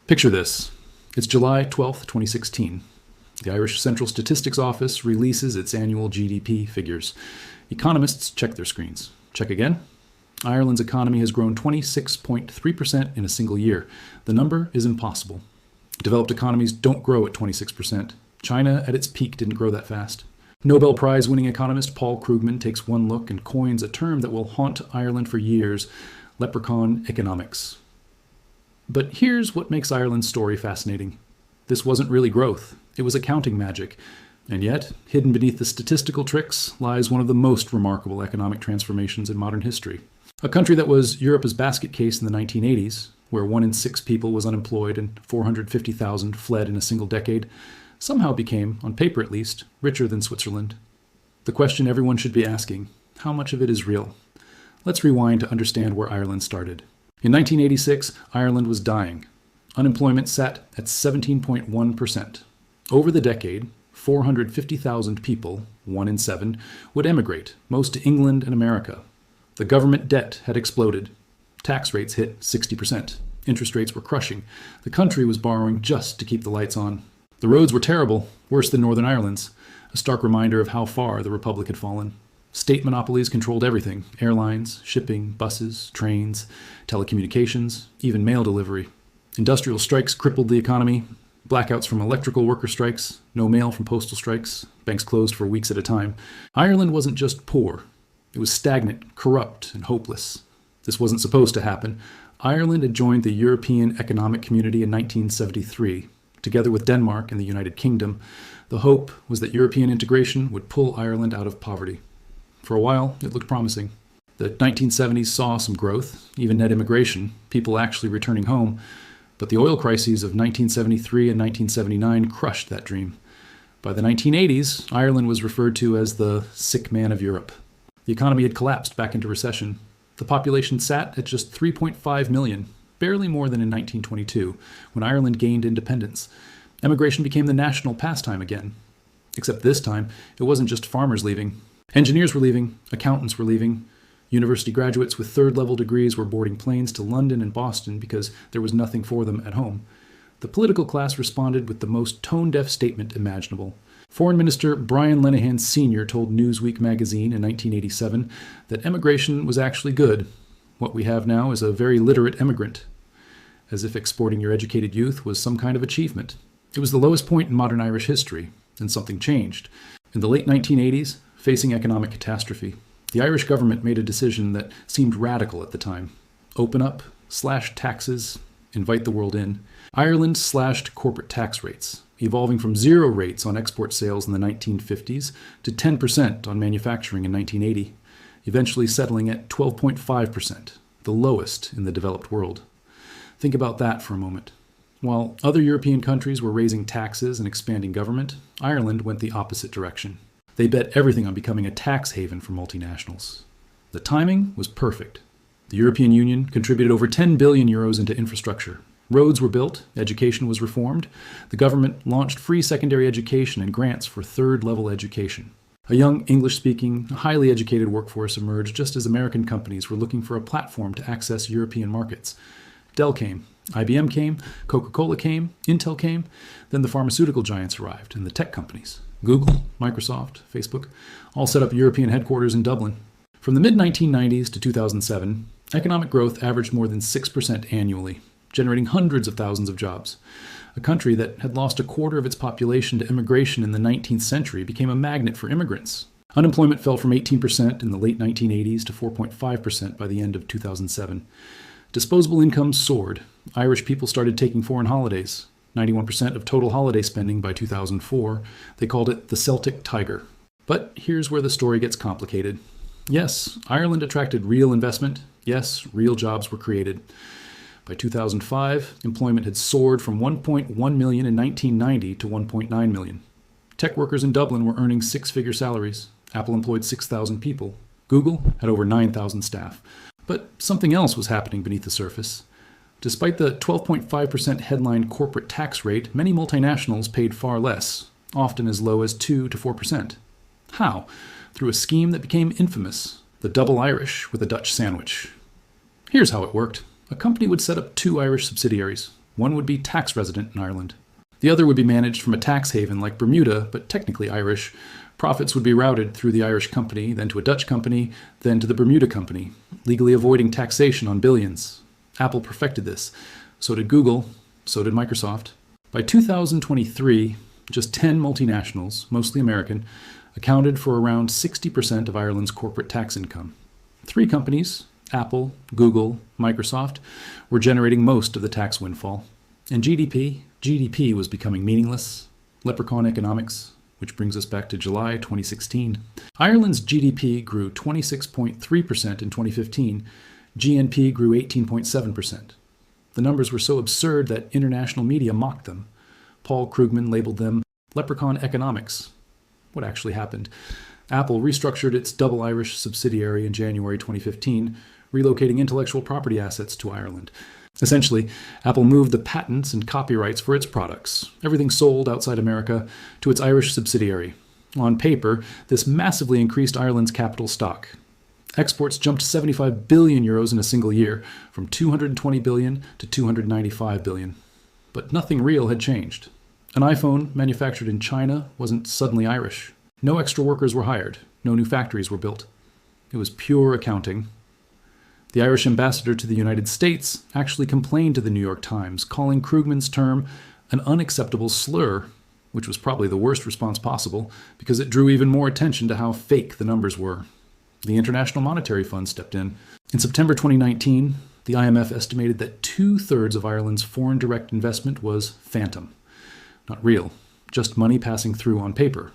Picture this. It's July 12th, 2016. The Irish Central Statistics Office releases its annual GDP figures. Economists check their screens. Check again. Ireland's economy has grown 26.3% in a single year. The number is impossible. Developed economies don't grow at 26%. China, at its peak, didn't grow that fast. Nobel Prize-winning economist Paul Krugman takes one look and coins a term that will haunt Ireland for years: Leprechaun Economics. But here's what makes Ireland's story fascinating. This wasn't really growth. It was accounting magic. And yet, hidden beneath the statistical tricks lies one of the most remarkable economic transformations in modern history. A country that was Europe's basket case in the 1980s, where 1 in 6 people was unemployed and 450,000 fled in a single decade, somehow became, on paper at least, richer than Switzerland. The question everyone should be asking: how much of it is real? Let's rewind to understand where Ireland started. In 1986, Ireland was dying. Unemployment sat at 17.1%. Over the decade, 450,000 people, 1 in 7, would emigrate, most to England and America. The government debt had exploded. Tax rates hit 60%. Interest rates were crushing. The country was borrowing just to keep the lights on. The roads were terrible, worse than Northern Ireland's, a stark reminder of how far the Republic had fallen. State monopolies controlled everything: airlines, shipping, buses, trains, telecommunications, even mail delivery. Industrial strikes crippled the economy. Blackouts from electrical worker strikes, no mail from postal strikes, banks closed for weeks at a time. Ireland wasn't just poor. It was stagnant, corrupt, and hopeless. This wasn't supposed to happen. Ireland had joined the European Economic Community in 1973. Together with Denmark and the United Kingdom, the hope was that European integration would pull Ireland out of poverty. For a while, it looked promising. The 1970s saw some growth, even net immigration, people actually returning home. But the oil crises of 1973 and 1979 crushed that dream. By the 1980s, Ireland was referred to as the sick man of Europe. The economy had collapsed back into recession. The population sat at just 3.5 million, barely more than in 1922, when Ireland gained independence. Emigration became the national pastime again. Except this time, it wasn't just farmers leaving. Engineers were leaving, accountants were leaving. University graduates with third-level degrees were boarding planes to London and Boston because there was nothing for them at home. The political class responded with the most tone-deaf statement imaginable. Foreign Minister Brian Lenihan Sr. told Newsweek magazine in 1987 that emigration was actually good. What we have now is a very literate emigrant. As if exporting your educated youth was some kind of achievement. It was the lowest point in modern Irish history, and something changed. In the late 1980s, facing economic catastrophe, the Irish government made a decision that seemed radical at the time. Open up, slash taxes, invite the world in. Ireland slashed corporate tax rates, evolving from 0 rates on export sales in the 1950s to 10% on manufacturing in 1980, eventually settling at 12.5%, the lowest in the developed world. Think about that for a moment. While other European countries were raising taxes and expanding government, Ireland went the opposite direction. They bet everything on becoming a tax haven for multinationals. The timing was perfect. The European Union contributed over 10 billion euros into infrastructure. Roads were built, education was reformed. The government launched free secondary education and grants for third-level education. A young English-speaking, highly educated workforce emerged just as American companies were looking for a platform to access European markets. Dell came, IBM came, Coca-Cola came, Intel came, then the pharmaceutical giants arrived and the tech companies. Google, Microsoft, Facebook, all set up European headquarters in Dublin. From the mid-1990s to 2007, economic growth averaged more than 6% annually, generating hundreds of thousands of jobs. A country that had lost a quarter of its population to immigration in the 19th century became a magnet for immigrants. Unemployment fell from 18% in the late 1980s to 4.5% by the end of 2007. Disposable incomes soared. Irish people started taking foreign holidays. 91% of total holiday spending by 2004. They called it the Celtic Tiger. But here's where the story gets complicated. Yes, Ireland attracted real investment. Yes, real jobs were created. By 2005, employment had soared from 1.1 million in 1990 to 1.9 million. Tech workers in Dublin were earning 6-figure salaries. Apple employed 6,000 people. Google had over 9,000 staff. But something else was happening beneath the surface. Despite the 12.5% headline corporate tax rate, many multinationals paid far less, often as low as 2 to 4%. How? Through a scheme that became infamous, the double Irish with a Dutch sandwich. Here's how it worked. A company would set up 2 Irish subsidiaries. One would be tax resident in Ireland. The other would be managed from a tax haven like Bermuda, but technically Irish. Profits would be routed through the Irish company, then to a Dutch company, then to the Bermuda company, legally avoiding taxation on billions. Apple perfected this. So did Google. So did Microsoft. By 2023, just 10 multinationals, mostly American, accounted for around 60% of Ireland's corporate tax income. 3 companies, Apple, Google, Microsoft, were generating most of the tax windfall. And GDP was becoming meaningless. Leprechaun Economics, which brings us back to July 2016. Ireland's GDP grew 26.3% in 2015. GNP grew 18.7%. The numbers were so absurd that international media mocked them. Paul Krugman labeled them Leprechaun Economics. What actually happened? Apple restructured its double Irish subsidiary in January 2015, relocating intellectual property assets to Ireland. Essentially, Apple moved the patents and copyrights for its products, everything sold outside America, to its Irish subsidiary. On paper, this massively increased Ireland's capital stock. Exports jumped 75 billion euros in a single year, from 220 billion to 295 billion. But nothing real had changed. An iPhone manufactured in China wasn't suddenly Irish. No extra workers were hired. No new factories were built. It was pure accounting. The Irish ambassador to the United States actually complained to the New York Times, calling Krugman's term an unacceptable slur, which was probably the worst response possible because it drew even more attention to how fake the numbers were. The International Monetary Fund stepped in. In September 2019, the IMF estimated that 2/3 of Ireland's foreign direct investment was phantom. Not real, just money passing through on paper.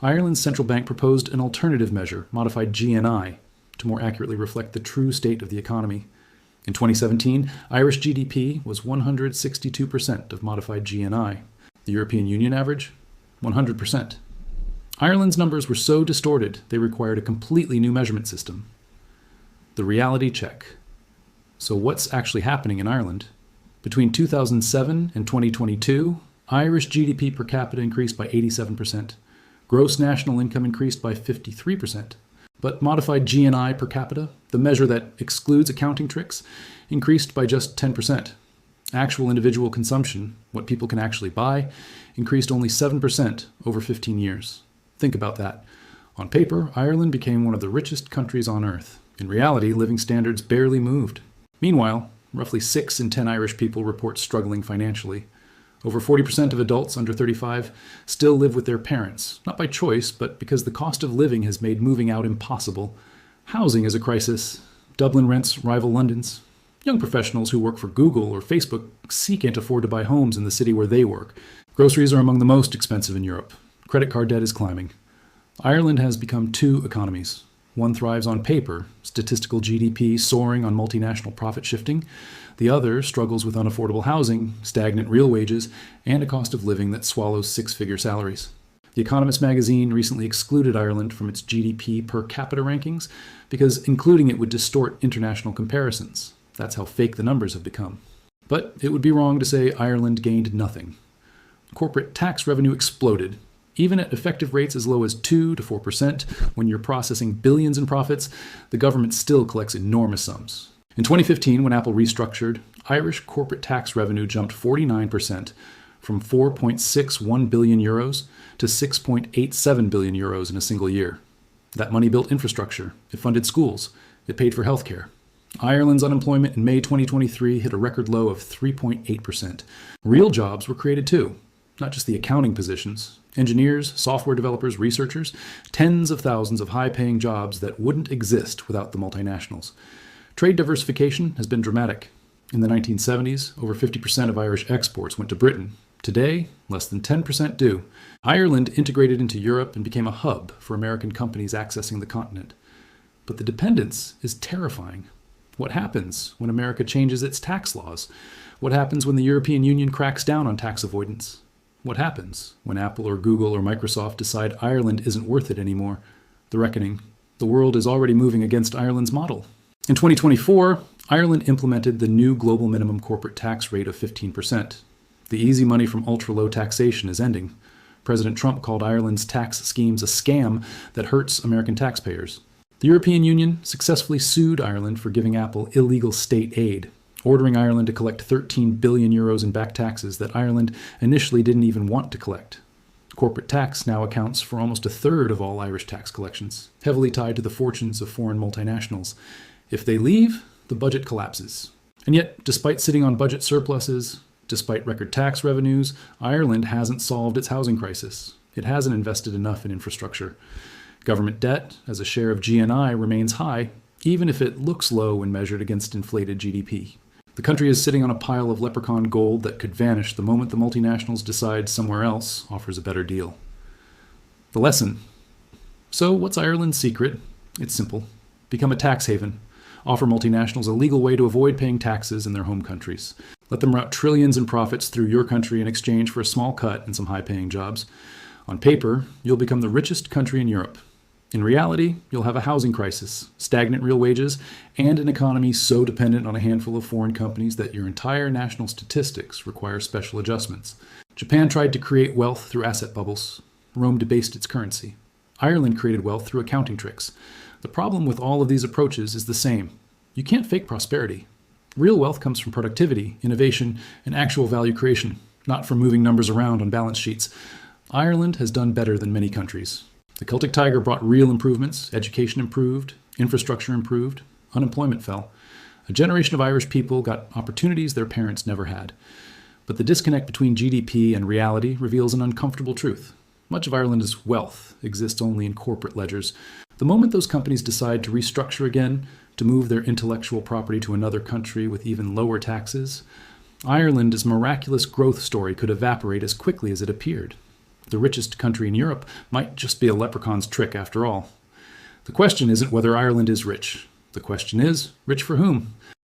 Ireland's central bank proposed an alternative measure, modified GNI, to more accurately reflect the true state of the economy. In 2017, Irish GDP was 162% of modified GNI. The European Union average? 100%. Ireland's numbers were so distorted, they required a completely new measurement system. The reality check. So what's actually happening in Ireland? Between 2007 and 2022, Irish GDP per capita increased by 87%. Gross national income increased by 53%. But modified GNI per capita, the measure that excludes accounting tricks, increased by just 10%. Actual individual consumption, what people can actually buy, increased only 7% over 15 years. Think about that. On paper, Ireland became one of the richest countries on earth. In reality, living standards barely moved. Meanwhile, roughly 6 in 10 Irish people report struggling financially. Over 40% of adults under 35 still live with their parents, not by choice, but because the cost of living has made moving out impossible. Housing is a crisis. Dublin rents rival London's. Young professionals who work for Google or Facebook can't afford to buy homes in the city where they work. Groceries are among the most expensive in Europe. Credit card debt is climbing. Ireland has become 2 economies. One thrives on paper, statistical GDP soaring on multinational profit shifting. The other struggles with unaffordable housing, stagnant real wages, and a cost of living that swallows 6-figure salaries. The Economist magazine recently excluded Ireland from its GDP per capita rankings because including it would distort international comparisons. That's how fake the numbers have become. But it would be wrong to say Ireland gained nothing. Corporate tax revenue exploded. Even at effective rates as low as 2 to 4%, when you're processing billions in profits, the government still collects enormous sums. In 2015, when Apple restructured, Irish corporate tax revenue jumped 49%, from 4.61 billion euros to 6.87 billion euros in a single year. That money built infrastructure, it funded schools, it paid for healthcare. Ireland's unemployment in May 2023 hit a record low of 3.8%. Real jobs were created too, not just the accounting positions. Engineers, software developers, researchers, tens of thousands of high-paying jobs that wouldn't exist without the multinationals. Trade diversification has been dramatic. In the 1970s, over 50% of Irish exports went to Britain. Today, less than 10% do. Ireland integrated into Europe and became a hub for American companies accessing the continent. But the dependence is terrifying. What happens when America changes its tax laws? What happens when the European Union cracks down on tax avoidance? What happens when Apple or Google or Microsoft decide Ireland isn't worth it anymore? The reckoning. The world is already moving against Ireland's model. In 2024, Ireland implemented the new global minimum corporate tax rate of 15%. The easy money from ultra-low taxation is ending. President Trump called Ireland's tax schemes a scam that hurts American taxpayers. The European Union successfully sued Ireland for giving Apple illegal state aid. ordering Ireland to collect 13 billion euros in back taxes that Ireland initially didn't even want to collect. Corporate tax now accounts for almost a third of all Irish tax collections, heavily tied to the fortunes of foreign multinationals. If they leave, the budget collapses. And yet, despite sitting on budget surpluses, despite record tax revenues, Ireland hasn't solved its housing crisis. It hasn't invested enough in infrastructure. Government debt, as a share of GNI, remains high, even if it looks low when measured against inflated GDP. The country is sitting on a pile of leprechaun gold that could vanish the moment the multinationals decide somewhere else offers a better deal. The lesson. So, what's Ireland's secret? It's simple. Become a tax haven. Offer multinationals a legal way to avoid paying taxes in their home countries. Let them route trillions in profits through your country in exchange for a small cut and some high-paying jobs. On paper, you'll become the richest country in Europe. In reality, you'll have a housing crisis, stagnant real wages, and an economy so dependent on a handful of foreign companies that your entire national statistics require special adjustments. Japan tried to create wealth through asset bubbles. Rome debased its currency. Ireland created wealth through accounting tricks. The problem with all of these approaches is the same. You can't fake prosperity. Real wealth comes from productivity, innovation, and actual value creation, not from moving numbers around on balance sheets. Ireland has done better than many countries. The Celtic Tiger brought real improvements, education improved, infrastructure improved, unemployment fell. A generation of Irish people got opportunities their parents never had. But the disconnect between GDP and reality reveals an uncomfortable truth. Much of Ireland's wealth exists only in corporate ledgers. The moment those companies decide to restructure again, to move their intellectual property to another country with even lower taxes, Ireland's miraculous growth story could evaporate as quickly as it appeared. The richest country in Europe might just be a leprechaun's trick after all. The question isn't whether Ireland is rich. The question is, rich for whom?